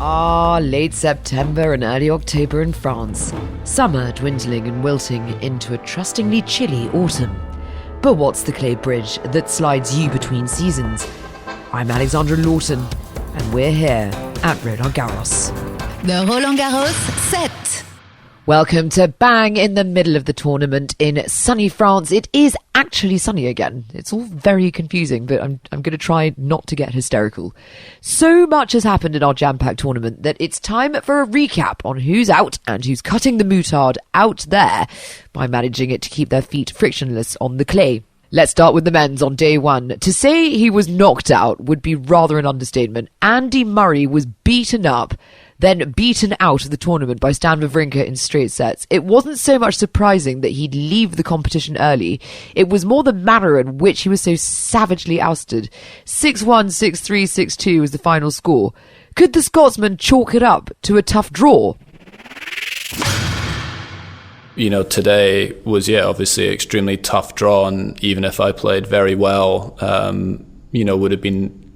Late September and early October in France. Summer dwindling and wilting into a trustingly chilly autumn. But what's the clay bridge that slides you between seasons? I'm Alexandra Lawton, and we're here at Roland-Garros. The Roland-Garros Set. Welcome to bang in the middle of the tournament in sunny France. It is actually sunny again. It's all very confusing, but I'm going to try not to get hysterical. So much has happened in our jam-packed tournament that it's time for a recap on who's out and who's cutting the moutarde out there by managing it to keep their feet frictionless on the clay. Let's start with the men's on day one. To say he was knocked out would be rather an understatement. Andy Murray was beaten up, then beaten out of the tournament by Stan Wawrinka in straight sets. It wasn't so much surprising that he'd leave the competition early. It was more the manner in which he was so savagely ousted. 6-1, 6-3, 6-2 was the final score. Could the Scotsman chalk it up to a tough draw? You know, today was, obviously an extremely tough draw, and even if I played very well, would have been,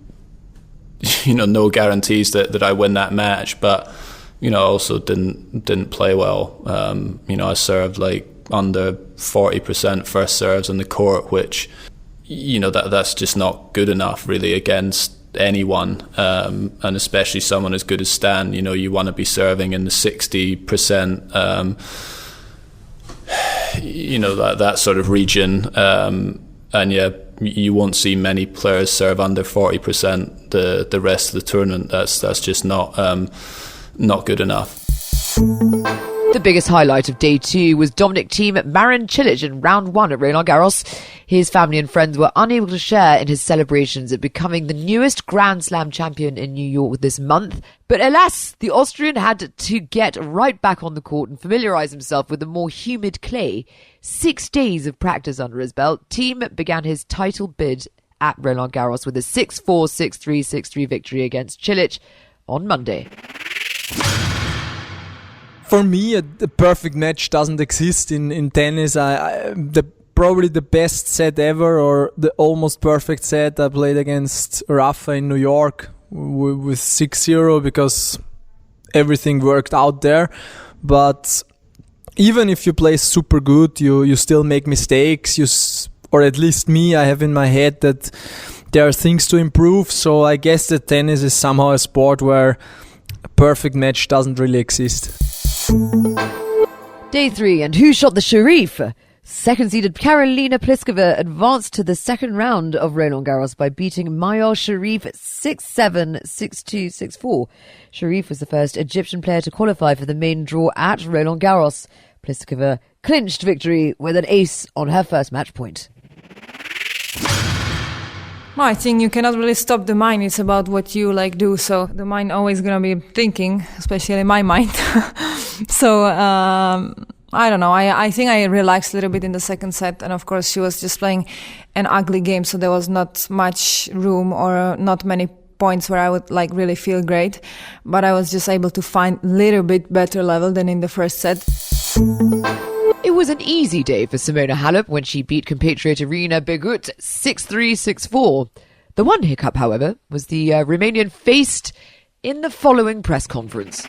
no guarantees that I win that match. But, I also didn't play well. I served like under 40% first serves on the court, which, that's just not good enough really against anyone, and especially someone as good as Stan. You want to be serving in the 60%, that sort of region. You won't see many players serve under 40% the rest of the tournament. That's just not good enough. The biggest highlight of day two was Dominic Thiem Marin Cilic in round one at Roland-Garros. His family and friends were unable to share in his celebrations at becoming the newest Grand Slam champion in New York this month. But alas, the Austrian had to get right back on the court and familiarise himself with the more humid clay. 6 days of practice under his belt, Thiem began his title bid at Roland-Garros with a 6-4, 6-3, 6-3 victory against Cilic on Monday. For me, the perfect match doesn't exist in tennis. Probably the best set ever, or the almost perfect set, I played against Rafa in New York with 6-0 because everything worked out there. But even if you play super good, you still make mistakes. Or at least me, I have in my head that there are things to improve. So I guess that tennis is somehow a sport where a perfect match doesn't really exist. Day three, and who shot the Sharif? Second-seeded Karolina Pliskova advanced to the second round of Roland-Garros by beating Mayar Sharif 6-7, 6-2, 6-4. Sharif was the first Egyptian player to qualify for the main draw at Roland-Garros. Pliskova clinched victory with an ace on her first match point. No, I think you cannot really stop the mind. It's about what you do. So the mind always gonna be thinking, especially my mind. So I don't know. I think I relaxed a little bit in the second set, and of course she was just playing an ugly game, so there was not much room or not many points where I would really feel great. But I was just able to find a little bit better level than in the first set. It was an easy day for Simona Halep when she beat compatriot Irina Begut 6-3, 6-4. The one hiccup, however, was the Romanian faced in the following press conference.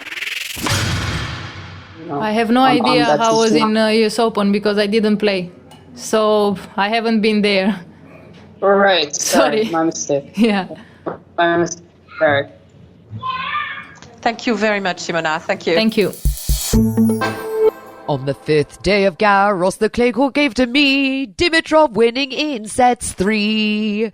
I have no idea how I was in US Open because I didn't play. So I haven't been there. All right. Sorry. My mistake. Yeah. My mistake. Sorry. Thank you very much, Simona. Thank you. Thank you. On the fifth day of Garros, the clay court gave to me Dimitrov winning in sets 3.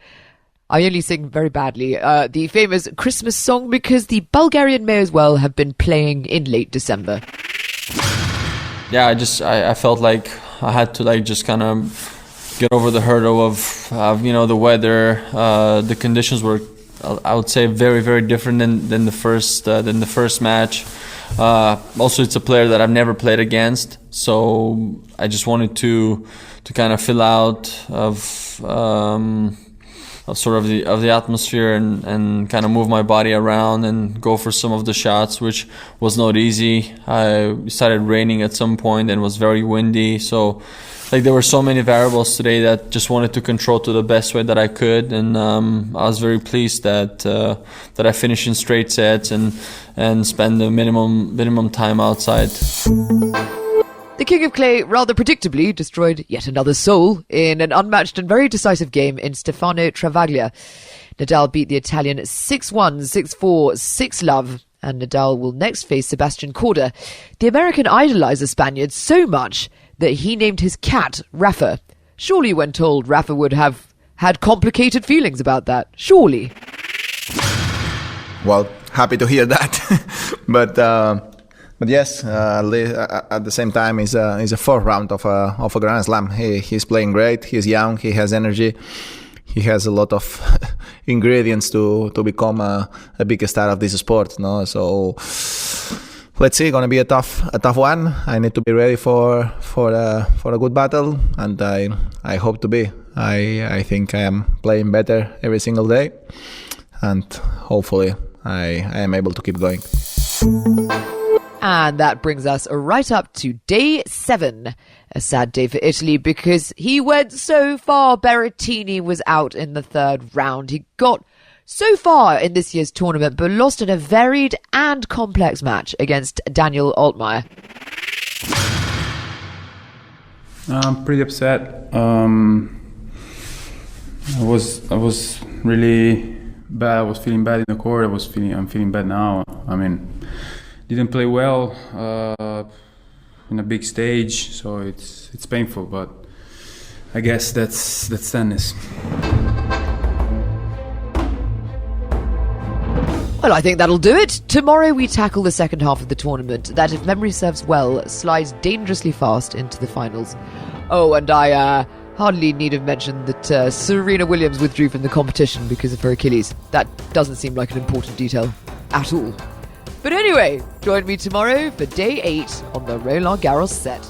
I only sing very badly the famous Christmas song because the Bulgarian may as well have been playing in late December. Yeah, I felt like I had to just kind of get over the hurdle of the weather. The conditions were, I would say, very, very different than the first match. Also, it's a player that I've never played against, so I just wanted to kind of fill out of sort of the atmosphere and kind of move my body around and go for some of the shots, which was not easy. It started raining at some point and was very windy, so like there were so many variables today that just wanted to control to the best way that I could, and I was very pleased that I finished in straight sets and spend the minimum time outside. The King of Clay rather predictably destroyed yet another soul in an unmatched and very decisive game in Stefano Travaglia. Nadal beat the Italian 6-1, 6-4, 6-love, and Nadal will next face Sebastian Korda. The American idolized the Spaniard so much that he named his cat Rafa. Surely when told Rafa would have had complicated feelings about that. Surely. Well, happy to hear that. But yes, at the same time, he's a fourth round of a Grand Slam. He's playing great. He's young. He has energy. He has a lot of ingredients to become a big star of this sport. No, so let's see. Gonna be a tough one. I need to be ready for a good battle, and I hope to be. I think I am playing better every single day, and hopefully I am able to keep going. And that brings us right up to day 7. A sad day for Italy because he went so far. Berrettini was out in the third round. He got so far in this year's tournament but lost in a varied and complex match against Daniel Altmaier. I'm pretty upset. I was really bad. I was feeling bad in the court. I'm feeling bad now. I mean, didn't play well in a big stage, so it's painful. But I guess that's tennis. Well, I think that'll do it. Tomorrow we tackle the second half of the tournament that, if memory serves well, slides dangerously fast into the finals. Oh, and I hardly need have mentioned that Serena Williams withdrew from the competition because of her Achilles. That doesn't seem like an important detail at all. But anyway, join me tomorrow for day 8 on the Roland-Garros set.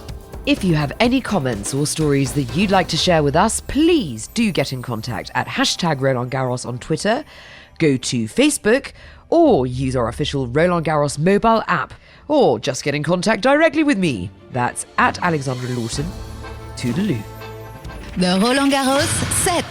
If you have any comments or stories that you'd like to share with us, please do get in contact at #Roland-Garros on Twitter, go to Facebook, or use our official Roland-Garros mobile app, or just get in contact directly with me. That's at Alexandra Lawson. Toodaloo. The Roland-Garros Set.